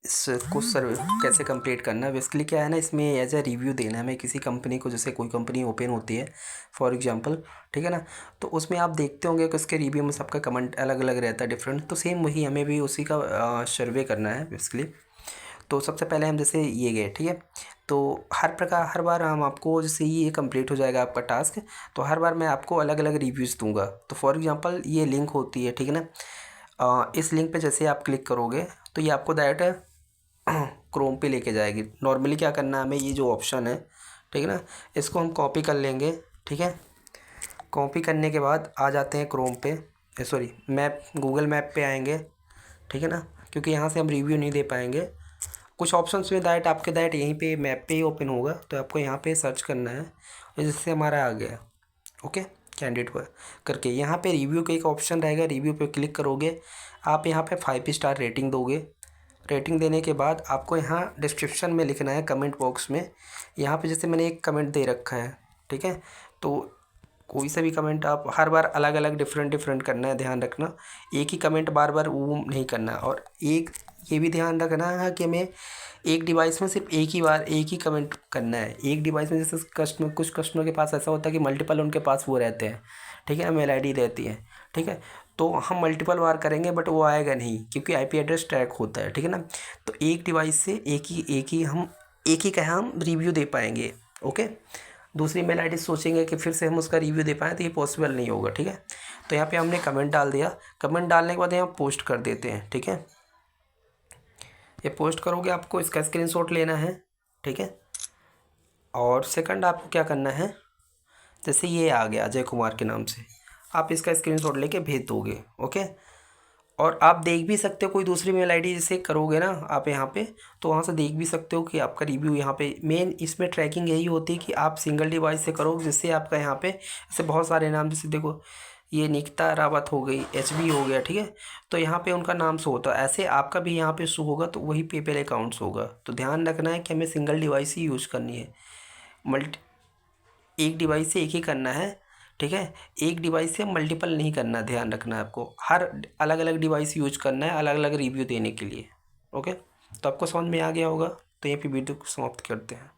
इसको सर्व कैसे कंप्लीट करना है। बेसिकली क्या है ना, इसमें एज ए रिव्यू देना है हमें किसी कंपनी को। जैसे कोई कंपनी ओपन होती है फॉर एग्जांपल, ठीक है ना, तो उसमें आप देखते होंगे कि उसके रिव्यू में सबका कमेंट अलग अलग रहता है, डिफरेंट। तो सेम वही हमें भी उसी का सर्वे करना है बेसिकली। तो सबसे पहले हम जैसे ये गए, ठीक है, तो हर बार हम आपको, जैसे ये कंप्लीट हो जाएगा आपका टास्क, तो हर बार मैं आपको अलग अलग रिव्यूज़ दूंगा। तो फॉर एग्जांपल ये लिंक होती है, ठीक है ना, इस लिंक पे जैसे आप क्लिक करोगे तो ये आपको डायरेक्ट क्रोम पे लेके जाएगी। नॉर्मली क्या करना है हमें, ये जो ऑप्शन है, ठीक है ना, इसको हम कॉपी कर लेंगे, ठीक है। कॉपी करने के बाद आ जाते हैं क्रोम पे, सॉरी मैप, गूगल मैप पे आएंगे, ठीक है ना, क्योंकि यहाँ से हम रिव्यू नहीं दे पाएंगे। कुछ ऑप्शंस में डायरेक्ट आपके डायरेक्ट यहीं पे मैप पे ही ओपन होगा, तो आपको यहाँ पे सर्च करना है, और जिससे हमारा आ गया, ओके, कैंडिडेट पर करके यहाँ पे रिव्यू का एक ऑप्शन रहेगा। रिव्यू पे क्लिक करोगे, आप यहाँ पे 5 स्टार रेटिंग दोगे। रेटिंग देने के बाद आपको यहाँ डिस्क्रिप्शन में लिखना है, कमेंट बॉक्स में। यहाँ पे जैसे मैंने एक कमेंट दे रखा है, ठीक है, तो कोई सा भी कमेंट आप हर बार अलग अलग डिफरेंट डिफरेंट करना है, ध्यान रखना। एक ही कमेंट बार बार वो नहीं करना। और एक ये भी ध्यान रखना है कि हमें एक डिवाइस में सिर्फ एक ही बार एक ही कमेंट करना है। एक डिवाइस में जैसे कुछ कस्टमर के पास ऐसा होता है कि मल्टीपल उनके पास वो रहते हैं, ठीक है, मेल आईडी रहती है, ठीक है, तो हम मल्टीपल बार करेंगे बट वो आएगा नहीं, क्योंकि आईपी एड्रेस ट्रैक होता है, ठीक है ना। तो एक डिवाइस से एक ही कहे हम रिव्यू दे पाएंगे, ओके। दूसरी मेल आईडी सोचेंगे कि फिर से हम उसका रिव्यू दे पाएँ, तो ये पॉसिबल नहीं होगा, ठीक है। तो यहाँ पे हमने कमेंट डाल दिया। कमेंट डालने के बाद यहाँ पोस्ट कर देते हैं, ठीक है। ये पोस्ट करोगे, आपको इसका स्क्रीनशॉट लेना है, ठीक है। और सेकंड आपको क्या करना है, जैसे ये आ गया अजय कुमार के नाम से, आप इसका स्क्रीनशॉट लेके भेज दोगे, ओके। और आप देख भी सकते हो, कोई दूसरी मेल आईडी जैसे करोगे ना आप यहाँ पे, तो वहाँ से देख भी सकते हो कि आपका रिव्यू यहाँ पे मेन इसमें ट्रैकिंग यही होती है कि आप सिंगल डिवाइस से करो, जिससे आपका यहाँ पे ऐसे बहुत सारे नाम, जैसे देखो ये निकिता रावत हो गई, एचबी हो गया, ठीक है, तो यहाँ पे उनका नाम शो होता है। ऐसे आपका भी यहाँ पे शो होगा, तो वही पेपल अकाउंट्स होगा। तो ध्यान रखना है कि हमें सिंगल डिवाइस ही यूज़ करनी है। मल्टी एक डिवाइस से एक ही करना है, ठीक है। एक डिवाइस से मल्टीपल नहीं करना, ध्यान रखना है आपको। हर अलग अलग डिवाइस यूज करना है अलग अलग रिव्यू देने के लिए, ओके। तो आपको समझ में आ गया होगा। तो यहीं पे वीडियो को समाप्त करते हैं।